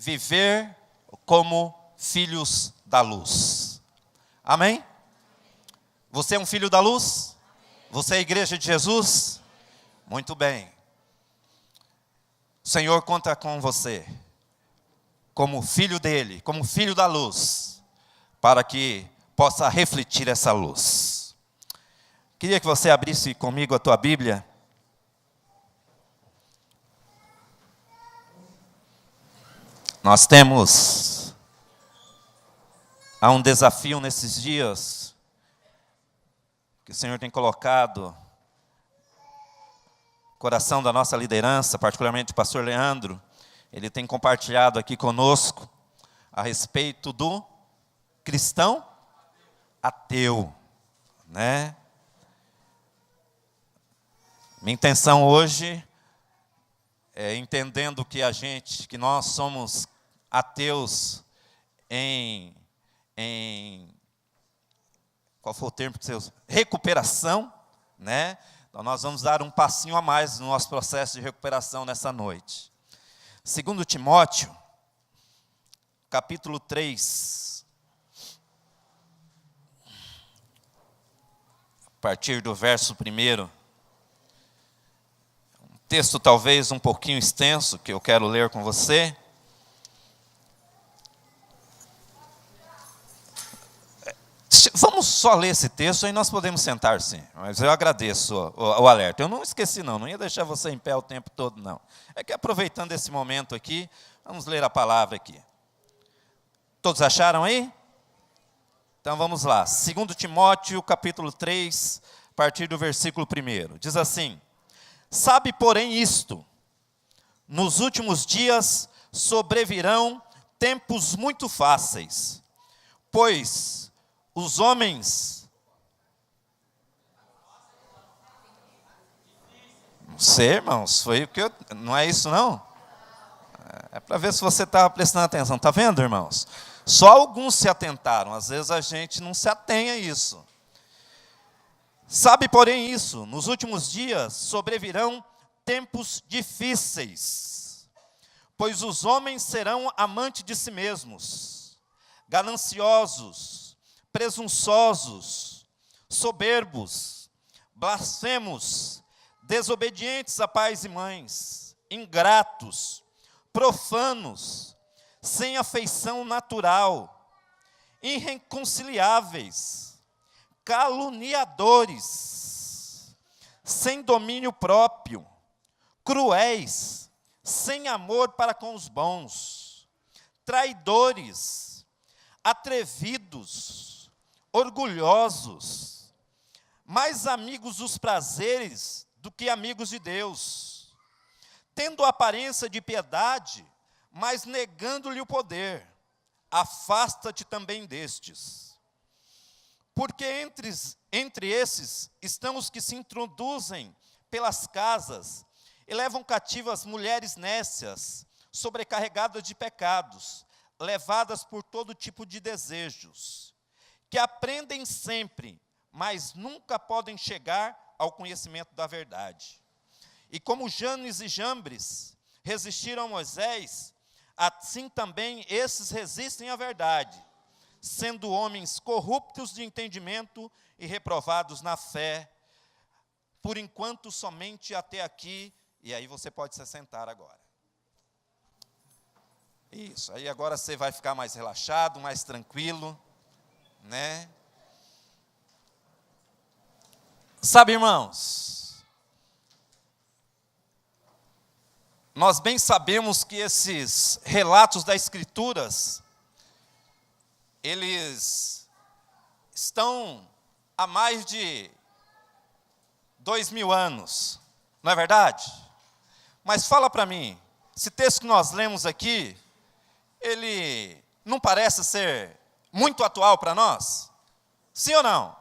viver como filhos da luz. Amém? Você é um filho da luz? Você é a igreja de Jesus? Muito bem. O Senhor conta com você, como filho dele, como filho da luz, para que possa refletir essa luz. Queria que você abrisse comigo a tua Bíblia. Nós temos um desafio nesses dias, que o Senhor tem colocado no coração da nossa liderança, particularmente o pastor Leandro. Ele tem compartilhado aqui conosco a respeito do cristão ateu, né? Minha intenção hoje é, entendendo que nós somos ateus em qual foi o termo que você usou? Recuperação, né? Então nós vamos dar um passinho a mais no nosso processo de recuperação nessa noite. 2 Timóteo, capítulo 3, a partir do verso 1. Um texto talvez um pouquinho extenso, que eu quero ler com você. Vamos só ler esse texto, aí nós podemos sentar sim. Mas eu agradeço o alerta. Eu não esqueci não ia deixar você em pé o tempo todo não. É que aproveitando esse momento aqui, vamos ler a palavra aqui. Todos acharam aí? Então vamos lá. 2 Timóteo, capítulo 3, a partir do versículo 1. Diz assim: sabe, porém, isto: nos últimos dias sobrevirão tempos muito fáceis, pois os homens... Não sei, irmãos, foi o que eu... Não é isso, não? É para ver se você estava prestando atenção. Está vendo, irmãos? Só alguns se atentaram. Às vezes a gente não se atém a isso. Sabe, porém, isso: nos últimos dias sobrevirão tempos difíceis, pois os homens serão amantes de si mesmos, gananciosos, presunçosos, soberbos, blasfemos, desobedientes a pais e mães, ingratos, profanos, sem afeição natural, irreconciliáveis, caluniadores, sem domínio próprio, cruéis, sem amor para com os bons, traidores, atrevidos, orgulhosos, mais amigos dos prazeres do que amigos de Deus, tendo aparência de piedade, mas negando-lhe o poder. Afasta-te também destes. Porque entre esses estão os que se introduzem pelas casas e levam cativas mulheres nécias, sobrecarregadas de pecados, levadas por todo tipo de desejos, que aprendem sempre, mas nunca podem chegar ao conhecimento da verdade. E como Janes e Jambres resistiram a Moisés, assim também esses resistem à verdade, sendo homens corruptos de entendimento e reprovados na fé, por enquanto somente até aqui. E aí você pode se sentar agora. Isso, aí agora você vai ficar mais relaxado, mais tranquilo, né? Sabe, irmãos, nós bem sabemos que esses relatos das Escrituras, eles estão há mais de 2000 anos, não é verdade? Mas fala para mim, esse texto que nós lemos aqui, ele não parece ser muito atual para nós? Sim ou não?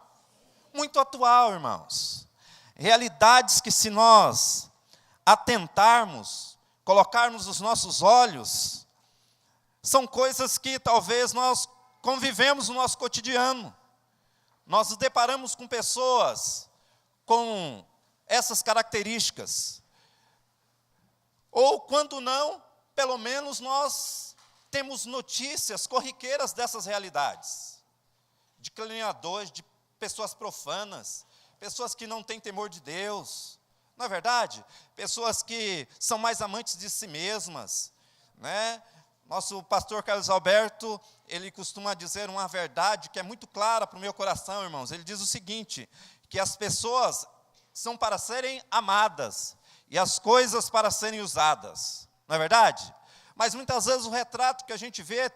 Muito atual, irmãos. Realidades que, se nós atentarmos, colocarmos os nossos olhos, são coisas que talvez nós convivemos no nosso cotidiano. Nós nos deparamos com pessoas com essas características. Ou, quando não, pelo menos nós temos notícias corriqueiras dessas realidades, de caluniadores, de pessoas profanas, pessoas que não têm temor de Deus, não é verdade? Pessoas que são mais amantes de si mesmas, né? Nosso pastor Carlos Alberto, ele costuma dizer uma verdade que é muito clara para o meu coração, irmãos. Ele diz o seguinte, que as pessoas são para serem amadas e as coisas para serem usadas, não é verdade? Mas muitas vezes o retrato que a gente vê,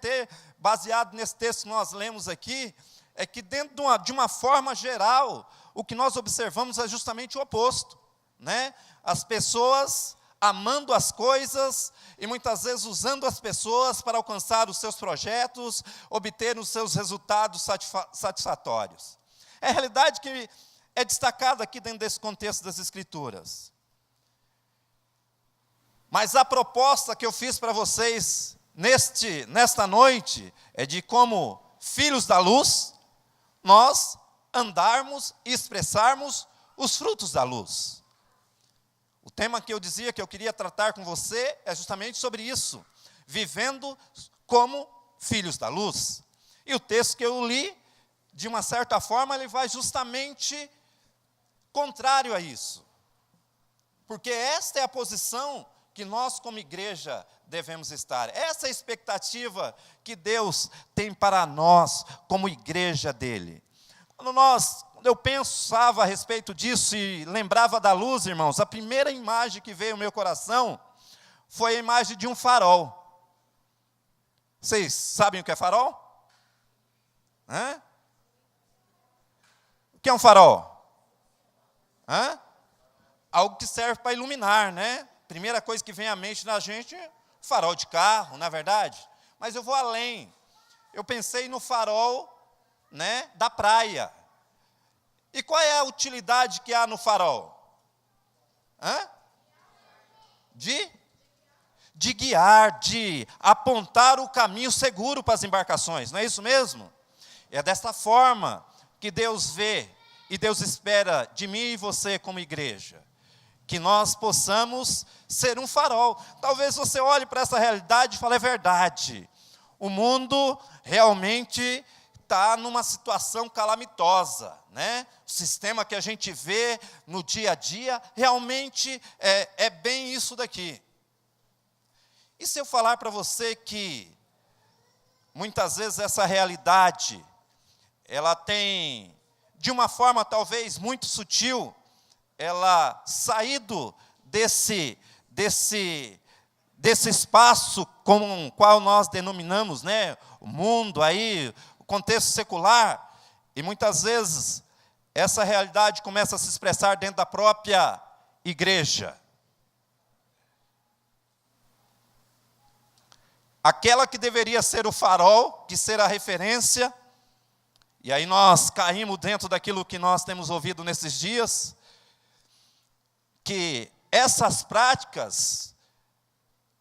baseado nesse texto que nós lemos aqui, é que dentro de uma forma geral, o que nós observamos é justamente o oposto, né? As pessoas amando as coisas e muitas vezes usando as pessoas para alcançar os seus projetos, obter os seus resultados satisfatórios. É a realidade que é destacada aqui dentro desse contexto das Escrituras. Mas a proposta que eu fiz para vocês nesta noite é de como filhos da luz, nós andarmos e expressarmos os frutos da luz. O tema que eu dizia que eu queria tratar com você é justamente sobre isso, vivendo como filhos da luz. E o texto que eu li, de uma certa forma, ele vai justamente contrário a isso. Porque esta é a posição que nós como igreja devemos estar. Essa é a expectativa que Deus tem para nós como igreja dele. Quando eu pensava a respeito disso e lembrava da luz, irmãos, a primeira imagem que veio ao meu coração foi a imagem de um farol. Vocês sabem o que é farol? Hã? O que é um farol? Hã? Algo que serve para iluminar, né? Primeira coisa que vem à mente da gente é farol de carro, não é verdade? Mas eu vou além. Eu pensei no farol, né, da praia. E qual é a utilidade que há no farol? Hã? De guiar, de apontar o caminho seguro para as embarcações, não é isso mesmo? É desta forma que Deus vê e Deus espera de mim e você como igreja, que nós possamos ser um farol. Talvez você olhe para essa realidade e fale, é verdade, o mundo realmente está numa situação calamitosa, né? O sistema que a gente vê no dia a dia, realmente é bem isso daqui. E se eu falar para você que, muitas vezes essa realidade, ela tem, de uma forma talvez muito sutil, ela saído desse espaço com o qual nós denominamos, né, o mundo aí, o contexto secular, e muitas vezes essa realidade começa a se expressar dentro da própria igreja. Aquela que deveria ser o farol, que ser a referência, e aí nós caímos dentro daquilo que nós temos ouvido nesses dias, que essas práticas,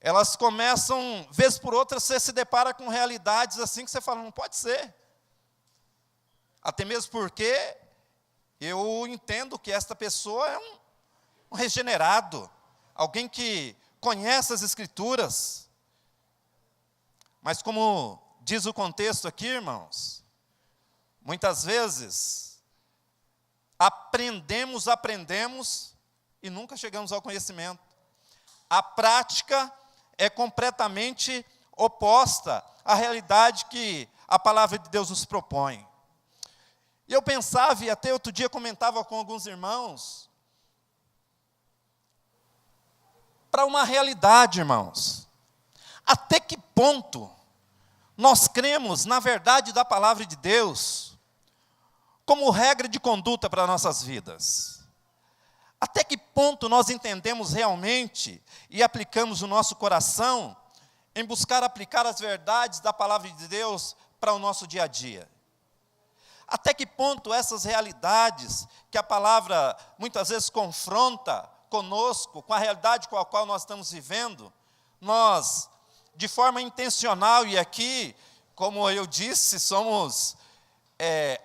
elas começam, vez por outra, você se depara com realidades assim que você fala, não pode ser. Até mesmo porque eu entendo que esta pessoa é um regenerado, alguém que conhece as Escrituras. Mas como diz o contexto aqui, irmãos, muitas vezes aprendemos e nunca chegamos ao conhecimento. A prática é completamente oposta à realidade que a palavra de Deus nos propõe. E eu pensava, e até outro dia comentava com alguns irmãos, para uma realidade, irmãos. Até que ponto nós cremos na verdade da palavra de Deus como regra de conduta para nossas vidas? Até que ponto nós entendemos realmente e aplicamos o nosso coração em buscar aplicar as verdades da palavra de Deus para o nosso dia a dia? Até que ponto essas realidades que a palavra muitas vezes confronta conosco, com a realidade com a qual nós estamos vivendo, nós, de forma intencional, e aqui, como eu disse, somos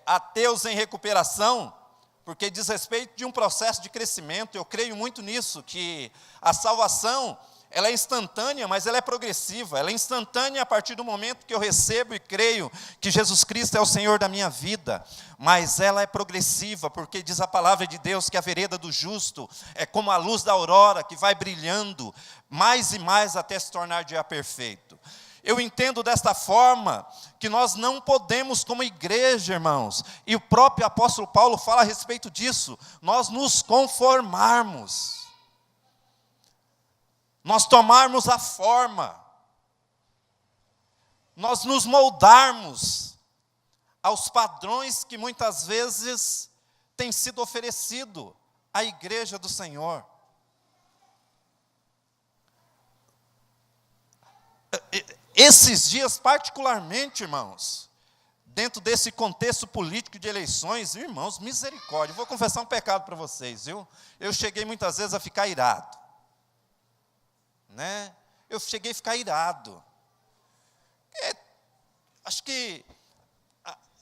ateus em recuperação, porque diz respeito de um processo de crescimento. Eu creio muito nisso, que a salvação, ela é instantânea, mas ela é progressiva. Ela é instantânea a partir do momento que eu recebo e creio que Jesus Cristo é o Senhor da minha vida. Mas ela é progressiva, porque diz a palavra de Deus que a vereda do justo é como a luz da aurora, que vai brilhando mais e mais até se tornar dia perfeito. Eu entendo desta forma que nós não podemos, como igreja, irmãos, e o próprio apóstolo Paulo fala a respeito disso, nós nos conformarmos. Nós tomarmos a forma, nós nos moldarmos aos padrões que muitas vezes têm sido oferecido à igreja do Senhor. Esses dias, particularmente, irmãos, dentro desse contexto político de eleições, irmãos, misericórdia, eu vou confessar um pecado para vocês, viu? Eu cheguei muitas vezes a ficar irado. Né? Eu cheguei a ficar irado. Acho que,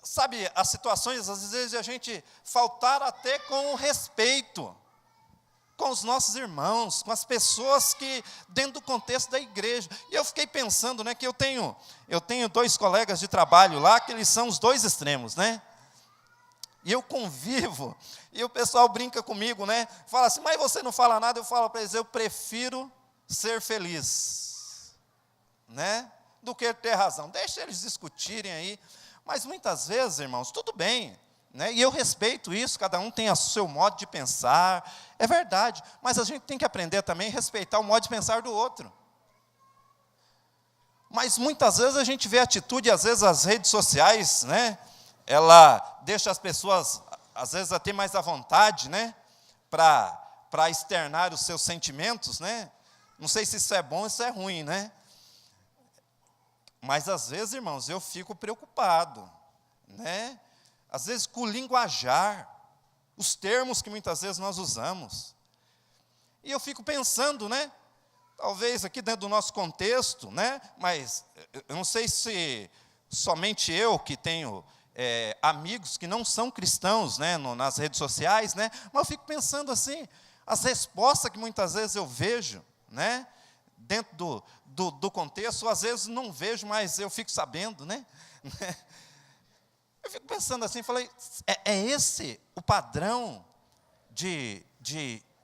sabe, as situações, às vezes, a gente faltar até com o respeito com os nossos irmãos, com as pessoas que, dentro do contexto da igreja. E eu fiquei pensando, né, que eu tenho 2 colegas de trabalho lá, que eles são os 2 extremos, né? E eu convivo, e o pessoal brinca comigo, né? Fala assim, mas você não fala nada, eu falo para eles, eu prefiro ser feliz, né, do que ter razão. Deixa eles discutirem aí, mas muitas vezes, irmãos, tudo bem, né, e eu respeito isso, cada um tem o seu modo de pensar, é verdade, mas a gente tem que aprender também a respeitar o modo de pensar do outro. Mas muitas vezes a gente vê atitude, às vezes as redes sociais, né, ela deixa as pessoas, às vezes até mais à vontade, né, para externar os seus sentimentos, né. Não sei se isso é bom ou se é ruim, né? Mas às vezes, irmãos, eu fico preocupado, né? Às vezes com o linguajar, os termos que muitas vezes nós usamos. E eu fico pensando, né? Talvez aqui dentro do nosso contexto, né? Mas eu não sei se somente eu que tenho amigos que não são cristãos, né? Nas redes sociais, né? Mas eu fico pensando assim, as respostas que muitas vezes eu vejo, né, dentro do contexto, às vezes não vejo, mas eu fico sabendo, né? Eu fico pensando assim, falei, é esse o padrão de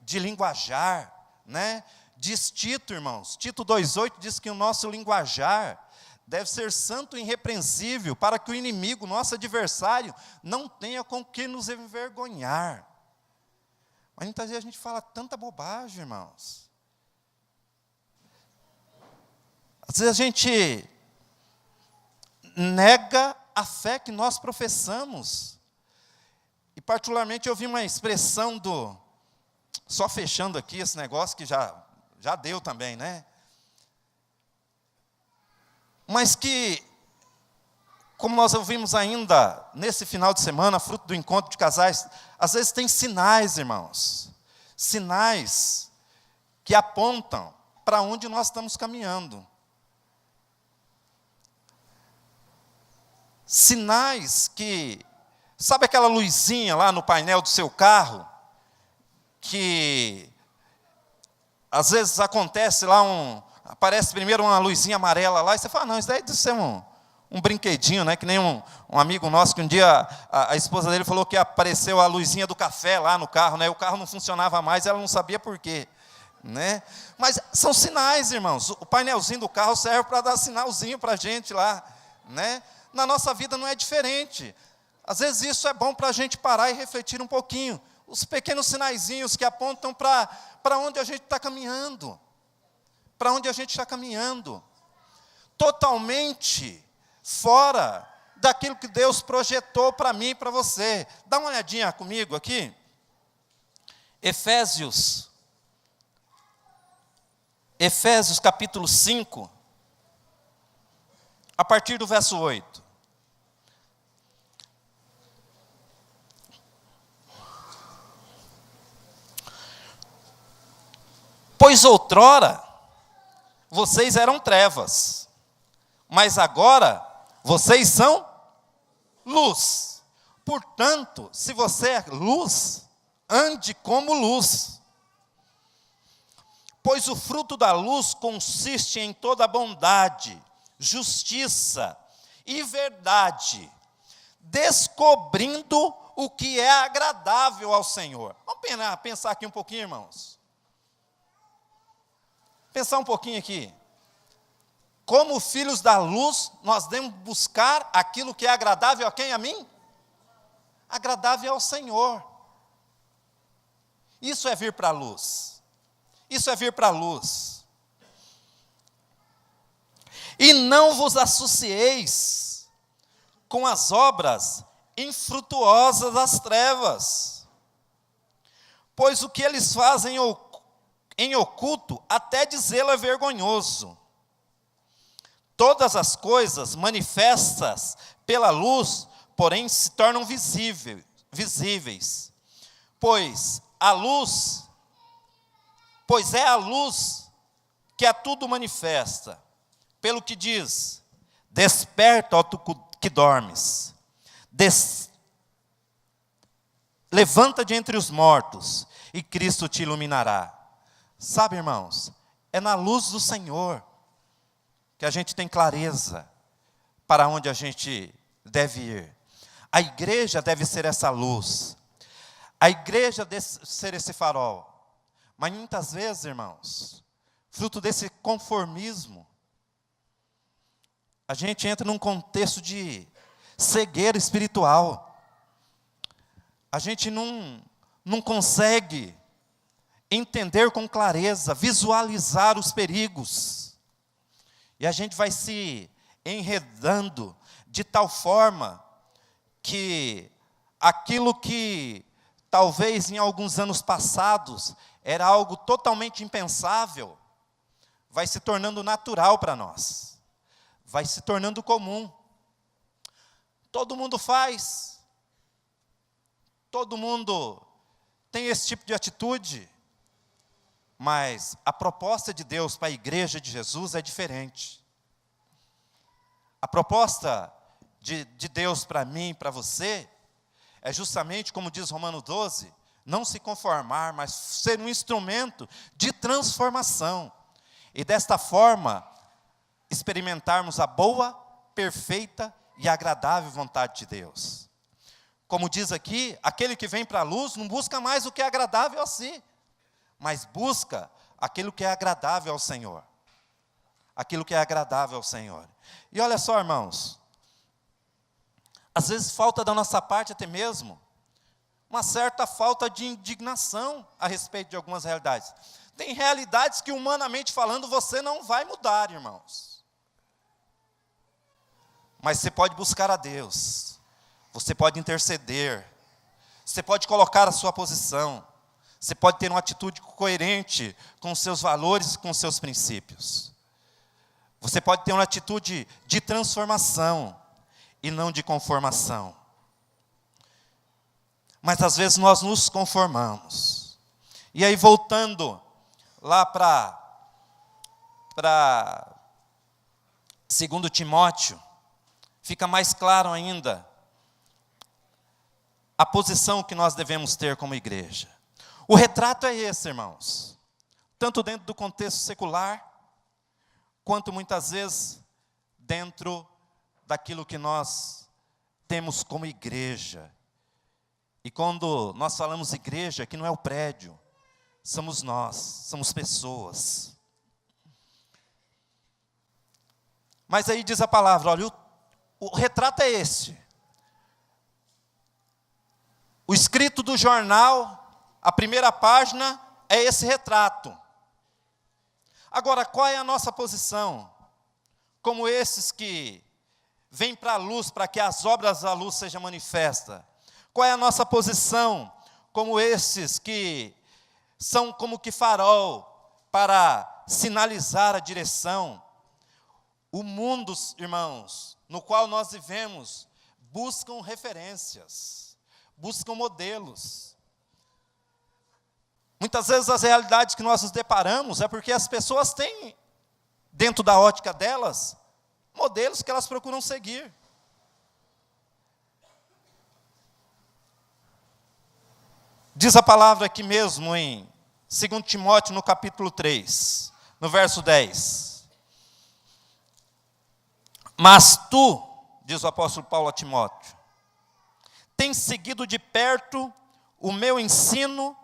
linguajar, né? Diz Tito, irmãos, Tito 2,8 diz que o nosso linguajar deve ser santo e irrepreensível, para que o inimigo, nosso adversário, não tenha com que nos envergonhar. Mas muitas vezes a gente fala tanta bobagem, irmãos. Às vezes a gente nega a fé que nós professamos. E particularmente eu vi uma expressão só fechando aqui esse negócio que já deu também, né? Mas que, como nós ouvimos ainda nesse final de semana, fruto do encontro de casais, às vezes tem sinais, irmãos, sinais que apontam para onde nós estamos caminhando. Sinais que, sabe aquela luzinha lá no painel do seu carro, que às vezes acontece lá aparece primeiro uma luzinha amarela lá, e você fala, não, isso daí deve ser um brinquedinho, né? Que nem um amigo nosso, que um dia a esposa dele falou que apareceu a luzinha do café lá no carro, né? O carro não funcionava mais, ela não sabia por quê, né? Mas são sinais, irmãos, o painelzinho do carro serve para dar sinalzinho para a gente lá, né? Na nossa vida não é diferente. Às vezes isso é bom para a gente parar e refletir um pouquinho. Os pequenos sinaizinhos que apontam para onde a gente está caminhando. Para onde a gente está caminhando. Totalmente fora daquilo que Deus projetou para mim e para você. Dá uma olhadinha comigo aqui. Efésios capítulo 5, a partir do verso 8. Pois outrora vocês eram trevas, mas agora vocês são luz. Portanto, se você é luz, ande como luz, Pois o fruto da luz consiste em toda bondade, justiça e verdade, descobrindo o que é agradável ao Senhor. Vamos pensar aqui um pouquinho, irmãos. Pensar um pouquinho aqui. Como filhos da luz, nós devemos buscar aquilo que é agradável a quem? A mim? Agradável ao Senhor. Isso é vir para a luz. Isso é vir para a luz. E não vos associeis com as obras infrutuosas das trevas, pois o que eles fazem em oculto, até dizê-lo é vergonhoso. Todas as coisas manifestas pela luz, porém, se tornam visíveis, pois é a luz que a tudo manifesta. Pelo que diz: desperta, ó tu que dormes, levanta de entre os mortos, e Cristo te iluminará. Sabe, irmãos, é na luz do Senhor que a gente tem clareza para onde a gente deve ir. A igreja deve ser essa luz. A igreja deve ser esse farol. Mas muitas vezes, irmãos, fruto desse conformismo, a gente entra num contexto de cegueira espiritual. A gente não consegue entender com clareza, visualizar os perigos. E a gente vai se enredando de tal forma que aquilo que talvez em alguns anos passados era algo totalmente impensável, vai se tornando natural para nós, vai se tornando comum. Todo mundo faz, todo mundo tem esse tipo de atitude, mas a proposta de Deus para a igreja de Jesus é diferente. A proposta de Deus para mim e para você é justamente, como diz Romanos 12, não se conformar, mas ser um instrumento de transformação. E desta forma, experimentarmos a boa, perfeita e agradável vontade de Deus. Como diz aqui, aquele que vem para a luz não busca mais o que é agradável a si, mas busca aquilo que é agradável ao Senhor. Aquilo que é agradável ao Senhor. E olha só, irmãos, às vezes falta da nossa parte até mesmo uma certa falta de indignação a respeito de algumas realidades. Tem realidades que, humanamente falando, você não vai mudar, irmãos. Mas você pode buscar a Deus, você pode interceder, você pode colocar a sua posição, você pode ter uma atitude coerente com os seus valores e com os seus princípios. Você pode ter uma atitude de transformação e não de conformação. Mas às vezes nós nos conformamos. E aí, voltando lá para 2 Timóteo, fica mais claro ainda a posição que nós devemos ter como igreja. O retrato é esse, irmãos. Tanto dentro do contexto secular, quanto muitas vezes dentro daquilo que nós temos como igreja. E quando nós falamos igreja, que não é o prédio, somos nós, somos pessoas. Mas aí diz a palavra, olha, o retrato é esse. O escrito do jornal, a primeira página, é esse retrato. Agora, qual é a nossa posição? Como esses que vêm para a luz, para que as obras da luz sejam manifestas. Qual é a nossa posição? Como esses que são como que farol para sinalizar a direção. O mundo, irmãos, no qual nós vivemos, buscam referências, buscam modelos. Muitas vezes as realidades que nós nos deparamos é porque as pessoas têm, dentro da ótica delas, modelos que elas procuram seguir. Diz a palavra aqui mesmo em 2 Timóteo, no capítulo 3, no verso 10. Mas tu, diz o apóstolo Paulo a Timóteo, tens seguido de perto o meu ensino,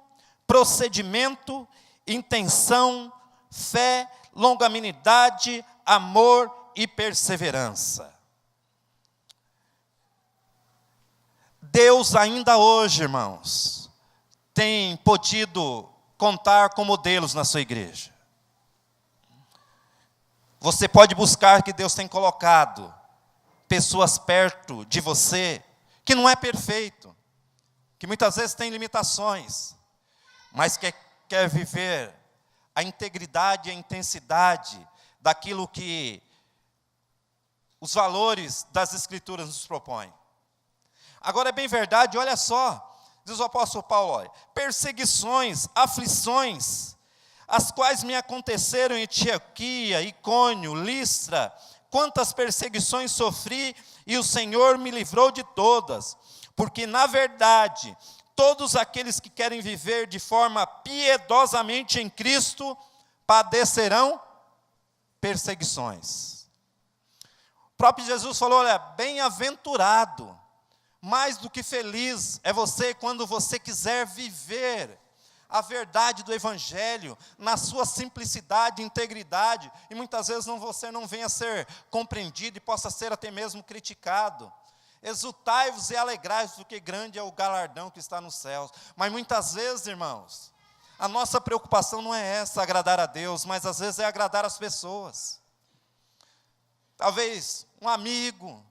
procedimento, intenção, fé, longanimidade, amor e perseverança. Deus ainda hoje, irmãos, tem podido contar com modelos na sua igreja. Você pode buscar que Deus tem colocado pessoas perto de você, que não é perfeito, que muitas vezes tem limitações, mas que quer viver a integridade e a intensidade daquilo que os valores das Escrituras nos propõem. Agora é bem verdade, olha só, diz o apóstolo Paulo, olha, perseguições, aflições, as quais me aconteceram em Antioquia, Icônio, Listra, quantas perseguições sofri, e o Senhor me livrou de todas, porque na verdade, todos aqueles que querem viver de forma piedosamente em Cristo, padecerão perseguições. O próprio Jesus falou, olha, bem-aventurado, mais do que feliz é você quando você quiser viver a verdade do Evangelho, na sua simplicidade, integridade, e muitas vezes você não venha a ser compreendido e possa ser até mesmo criticado. Exultai-vos e alegrai-vos, porque grande é o galardão que está nos céus. Mas muitas vezes, irmãos, a nossa preocupação não é essa, agradar a Deus, mas às vezes é agradar as pessoas. Talvez um amigo,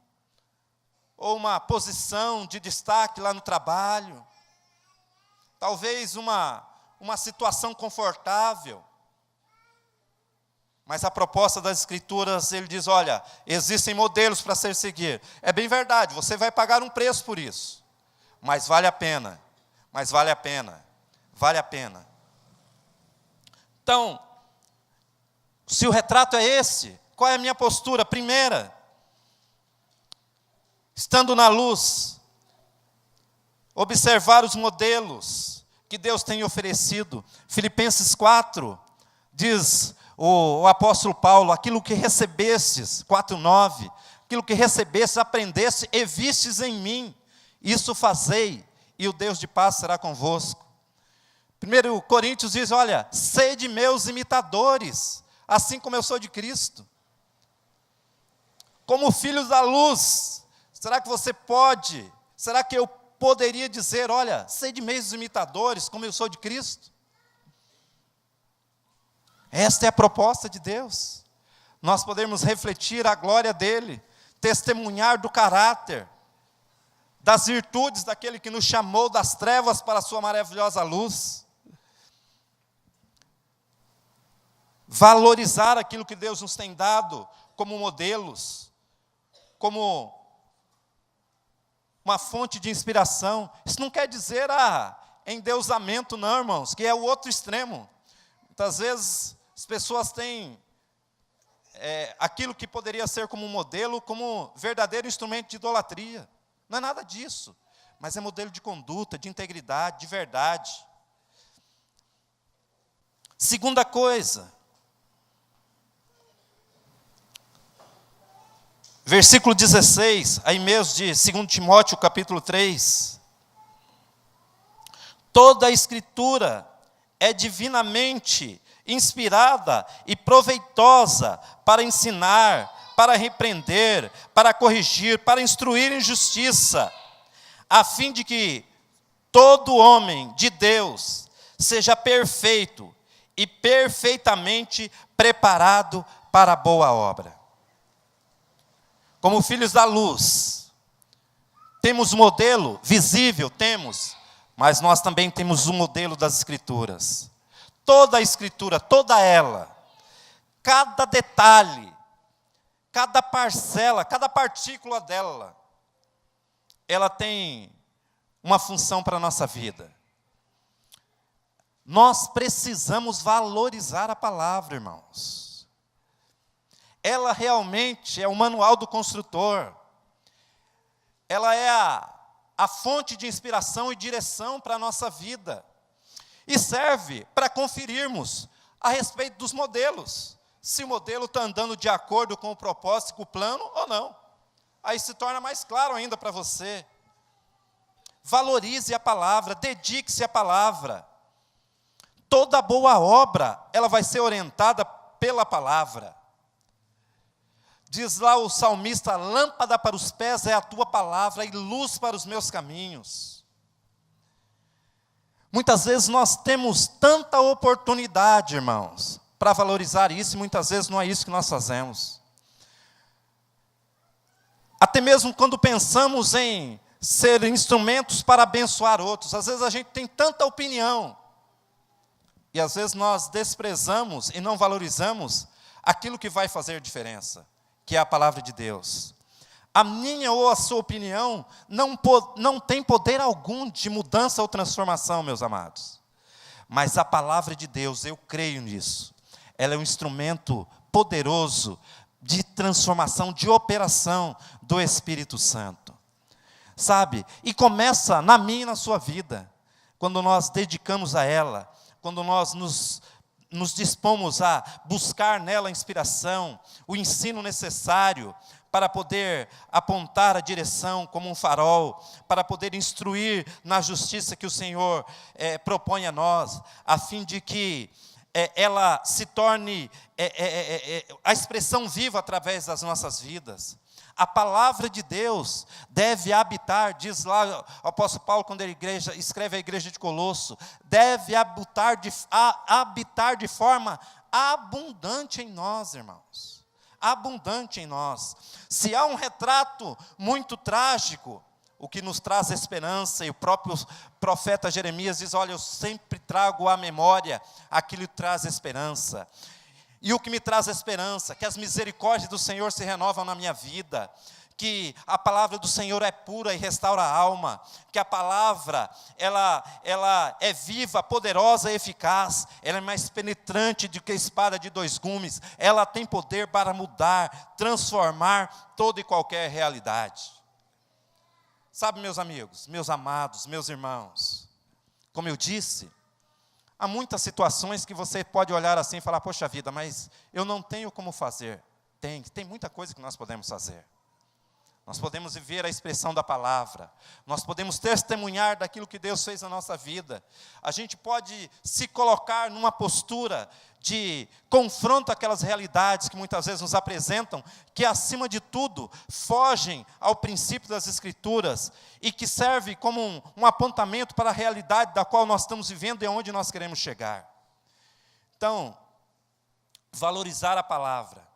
ou uma posição de destaque lá no trabalho, talvez uma situação confortável, mas a proposta das Escrituras, ele diz, olha, existem modelos para ser seguido. É bem verdade, você vai pagar um preço por isso, mas vale a pena, vale a pena. Então, se o retrato é esse, qual é a minha postura? Primeira, estando na luz, observar os modelos que Deus tem oferecido. Filipenses 4, diz o apóstolo Paulo, aquilo que recebestes, 4:9, aquilo que recebestes, aprendeste e vistes em mim, isso fazei, e o Deus de paz será convosco. 1 Coríntios diz, olha, sede meus imitadores, assim como eu sou de Cristo. Como filhos da luz, será que você pode, será que eu poderia dizer, olha, sede meus imitadores, como eu sou de Cristo? Esta é a proposta de Deus. Nós podemos refletir a glória dEle, testemunhar do caráter, das virtudes daquele que nos chamou das trevas para a sua maravilhosa luz. Valorizar aquilo que Deus nos tem dado como modelos, como uma fonte de inspiração. Isso não quer dizer endeusamento, não, irmãos, que é o outro extremo. Muitas vezes as pessoas têm aquilo que poderia ser como um modelo, como verdadeiro instrumento de idolatria. Não é nada disso, mas é modelo de conduta, de integridade, de verdade. Segunda coisa, versículo 16, aí mesmo de 2 Timóteo, capítulo 3. Toda a Escritura é divinamente inspirada e proveitosa para ensinar, para repreender, para corrigir, para instruir em justiça, a fim de que todo homem de Deus seja perfeito e perfeitamente preparado para a boa obra. Como filhos da luz, temos modelo visível, temos, mas nós também temos o modelo das Escrituras. Toda a Escritura, toda ela, cada detalhe, cada parcela, cada partícula dela, ela tem uma função para a nossa vida. Nós precisamos valorizar a palavra, irmãos. Ela realmente é o manual do construtor. Ela é a fonte de inspiração e direção para a nossa vida. E serve para conferirmos a respeito dos modelos. Se o modelo está andando de acordo com o propósito, com o plano ou não. Aí se torna mais claro ainda para você. Valorize a palavra, dedique-se à palavra. Toda boa obra, ela vai ser orientada pela palavra. Diz lá o salmista: lâmpada para os pés é a tua palavra e luz para os meus caminhos. Muitas vezes nós temos tanta oportunidade, irmãos, para valorizar isso, e muitas vezes não é isso que nós fazemos. Até mesmo quando pensamos em ser instrumentos para abençoar outros, às vezes a gente tem tanta opinião, e às vezes nós desprezamos e não valorizamos aquilo que vai fazer diferença, que é a palavra de Deus. A minha ou a sua opinião não tem poder algum de mudança ou transformação, meus amados. Mas a palavra de Deus, eu creio nisso. Ela é um instrumento poderoso de transformação, de operação do Espírito Santo. Sabe? E começa na minha e na sua vida. Quando nós dedicamos a ela, quando nós nos dispomos a buscar nela a inspiração, o ensino necessário para poder apontar a direção como um farol, para poder instruir na justiça que o Senhor propõe a nós, a fim de que ela se torne a expressão viva através das nossas vidas. A palavra de Deus deve habitar, diz lá o apóstolo Paulo, quando ele escreve à igreja de Colosso, deve habitar de forma abundante em nós, irmãos. Abundante em nós. Se há um retrato muito trágico, o que nos traz esperança, e o próprio profeta Jeremias diz: olha, eu sempre trago à memória aquilo que traz esperança. E o que me traz esperança, que as misericórdias do Senhor se renovam na minha vida, que a palavra do Senhor é pura e restaura a alma, que a palavra, ela é viva, poderosa e eficaz, ela é mais penetrante do que a espada de dois gumes, ela tem poder para mudar, transformar toda e qualquer realidade. Sabe, meus amigos, meus amados, meus irmãos, como eu disse, há muitas situações que você pode olhar assim e falar: poxa vida, mas eu não tenho como fazer. Tem muita coisa que nós podemos fazer. Nós podemos viver a expressão da palavra. Nós podemos testemunhar daquilo que Deus fez na nossa vida. A gente pode se colocar numa postura de confronto àquelas realidades que muitas vezes nos apresentam, que acima de tudo fogem ao princípio das Escrituras e que serve como um apontamento para a realidade da qual nós estamos vivendo e aonde nós queremos chegar. Então, valorizar a palavra,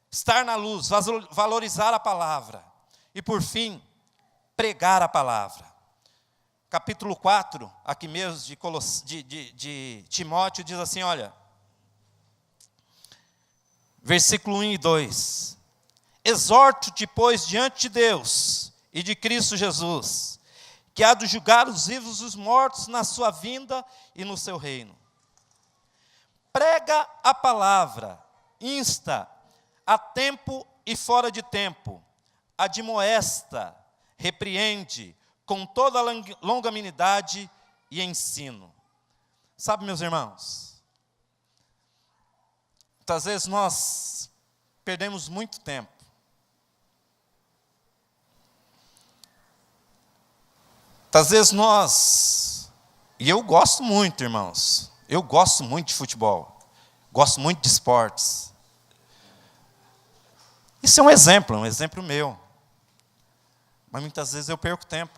estar na luz, valorizar a palavra. E por fim, pregar a palavra. Capítulo 4, aqui mesmo de Timóteo, diz assim, olha, versículo 1 e 2. Exorto-te, pois, diante de Deus e de Cristo Jesus, que há de julgar os vivos e os mortos na sua vinda e no seu reino. Prega a palavra, insta a tempo e fora de tempo, admoesta, repreende com toda longanimidade e ensino. Sabe, meus irmãos, muitas vezes nós perdemos muito tempo. Muitas vezes e eu gosto muito, irmãos, eu gosto muito de futebol, gosto muito de esportes. Isso é um exemplo meu. Mas muitas vezes eu perco tempo.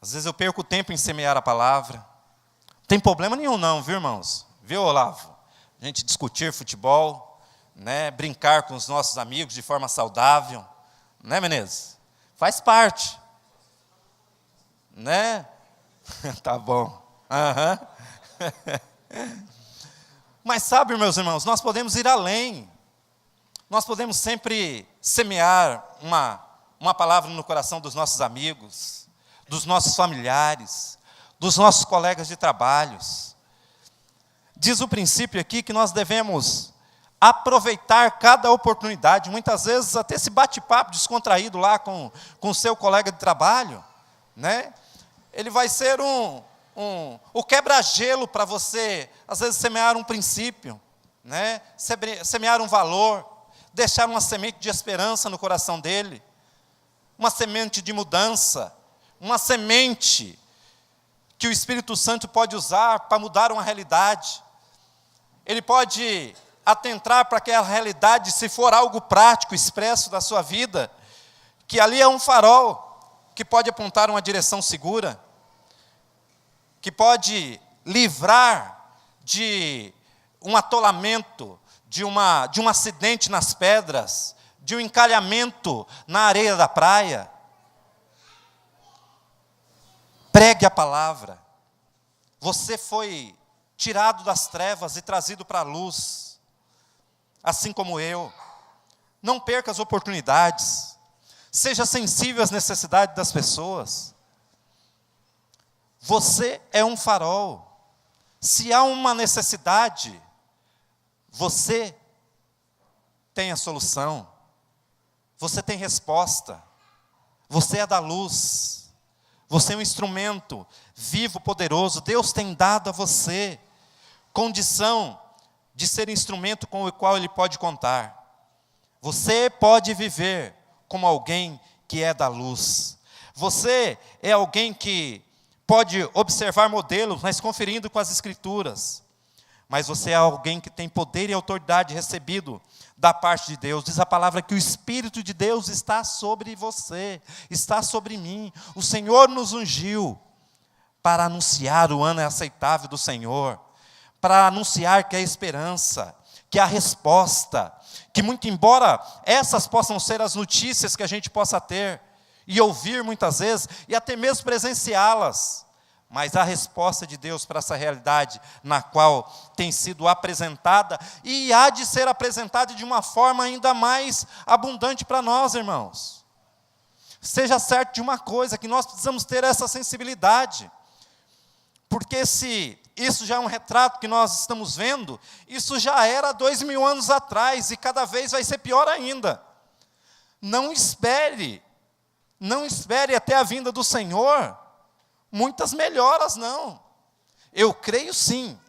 Às vezes eu perco tempo em semear a palavra. Não tem problema nenhum não, viu, irmãos? Viu, Olavo? A gente discutir futebol, né? Brincar com os nossos amigos de forma saudável. Né, Menezes? Faz parte. Né? Tá bom. Mas sabe, meus irmãos, nós podemos ir além. Nós podemos sempre semear uma palavra no coração dos nossos amigos, dos nossos familiares, dos nossos colegas de trabalhos. Diz o princípio aqui que nós devemos aproveitar cada oportunidade, muitas vezes até esse bate-papo descontraído lá com o seu colega de trabalho, né? Ele vai ser um o quebra-gelo para você, às vezes, semear um princípio, né? Semear um valor, deixar uma semente de esperança no coração dele, uma semente de mudança, uma semente que o Espírito Santo pode usar para mudar uma realidade. Ele pode atentar para aquela realidade, se for algo prático, expresso da sua vida, que ali é um farol que pode apontar uma direção segura, que pode livrar de um atolamento, de um acidente nas pedras, de um encalhamento na areia da praia. Pregue a palavra. Você foi tirado das trevas e trazido para a luz, assim como eu. Não perca as oportunidades. Seja sensível às necessidades das pessoas. Você é um farol. Se há uma necessidade, você tem a solução. Você tem resposta. Você é da luz. Você é um instrumento vivo, poderoso. Deus tem dado a você condição de ser instrumento com o qual Ele pode contar. Você pode viver como alguém que é da luz. Você é alguém que pode observar modelos, mas conferindo com as Escrituras. Mas você é alguém que tem poder e autoridade recebido da parte de Deus. Diz a palavra que o Espírito de Deus está sobre você, está sobre mim. O Senhor nos ungiu para anunciar o ano aceitável do Senhor, para anunciar que há esperança, que há resposta, que muito embora essas possam ser as notícias que a gente possa ter, e ouvir muitas vezes, e até mesmo presenciá-las, mas a resposta de Deus para essa realidade na qual tem sido apresentada, e há de ser apresentada de uma forma ainda mais abundante para nós, irmãos. Seja certo de uma coisa, que nós precisamos ter essa sensibilidade, porque se isso já é um retrato que nós estamos vendo, isso já era 2000 anos atrás, e cada vez vai ser pior ainda. Não espere até a vinda do Senhor muitas melhoras, não. Eu creio sim,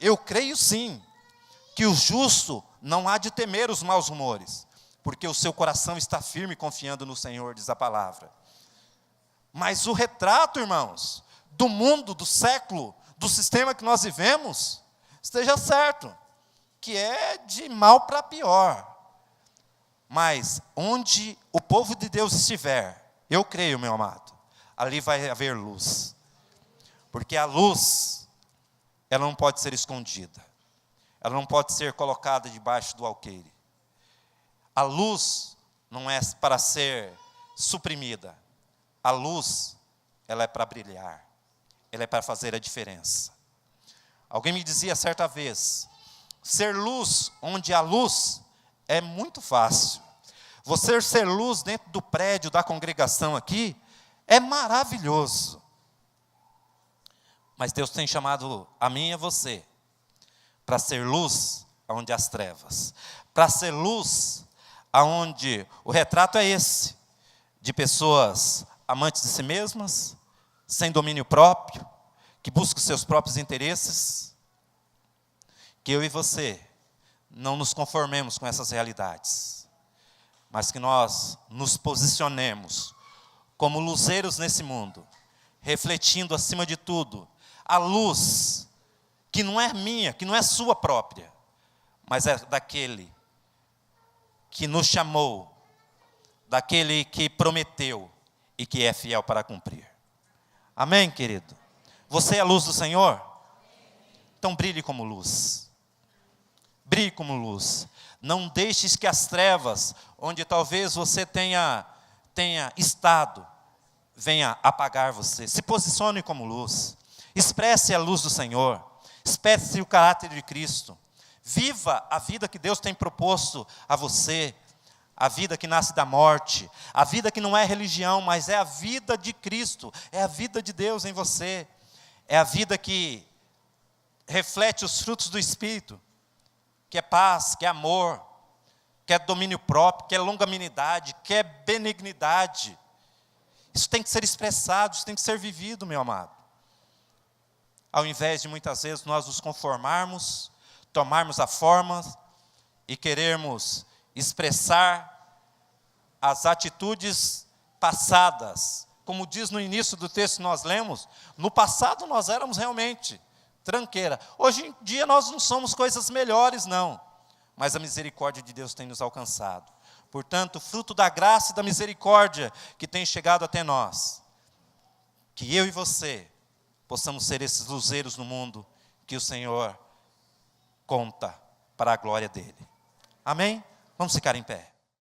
que o justo não há de temer os maus rumores, porque o seu coração está firme confiando no Senhor, diz a palavra. Mas o retrato, irmãos, do mundo, do século, do sistema que nós vivemos, esteja certo, que é de mal para pior. Mas onde o povo de Deus estiver, eu creio, meu amado, ali vai haver luz. Porque a luz, ela não pode ser escondida. Ela não pode ser colocada debaixo do alqueire. A luz não é para ser suprimida. A luz, ela é para brilhar. Ela é para fazer a diferença. Alguém me dizia certa vez, ser luz onde há luz é muito fácil. Você ser luz dentro do prédio da congregação aqui é maravilhoso. Mas Deus tem chamado a mim e a você para ser luz onde há as trevas. Para ser luz aonde o retrato é esse, de pessoas amantes de si mesmas, sem domínio próprio, que buscam seus próprios interesses. Que eu e você não nos conformemos com essas realidades, mas que nós nos posicionemos como luzeiros nesse mundo, refletindo acima de tudo a luz que não é minha, que não é sua própria, mas é daquele que nos chamou, daquele que prometeu e que é fiel para cumprir. Amém, querido? Você é a luz do Senhor? Então brilhe como luz. Brilhe como luz. Não deixes que as trevas, onde talvez você tenha estado, venha apagar você. Se posicione como luz. Expresse a luz do Senhor. Expresse o caráter de Cristo. Viva a vida que Deus tem proposto a você. A vida que nasce da morte. A vida que não é religião, mas é a vida de Cristo. É a vida de Deus em você. É a vida que reflete os frutos do Espírito. Que é paz, que é amor, que é domínio próprio, que é longanimidade, que é benignidade. Isso tem que ser expressado, isso tem que ser vivido, meu amado. ao invés de muitas vezes nós nos conformarmos, tomarmos a forma e querermos expressar as atitudes passadas. Como diz no início do texto que nós lemos, no passado nós éramos realmente tranqueira. Hoje em dia nós não somos coisas melhores, não. Mas a misericórdia de Deus tem nos alcançado. Portanto, fruto da graça e da misericórdia que tem chegado até nós, que eu e você possamos ser esses luzeiros no mundo que o Senhor conta para a glória dele. Amém? Vamos ficar em pé.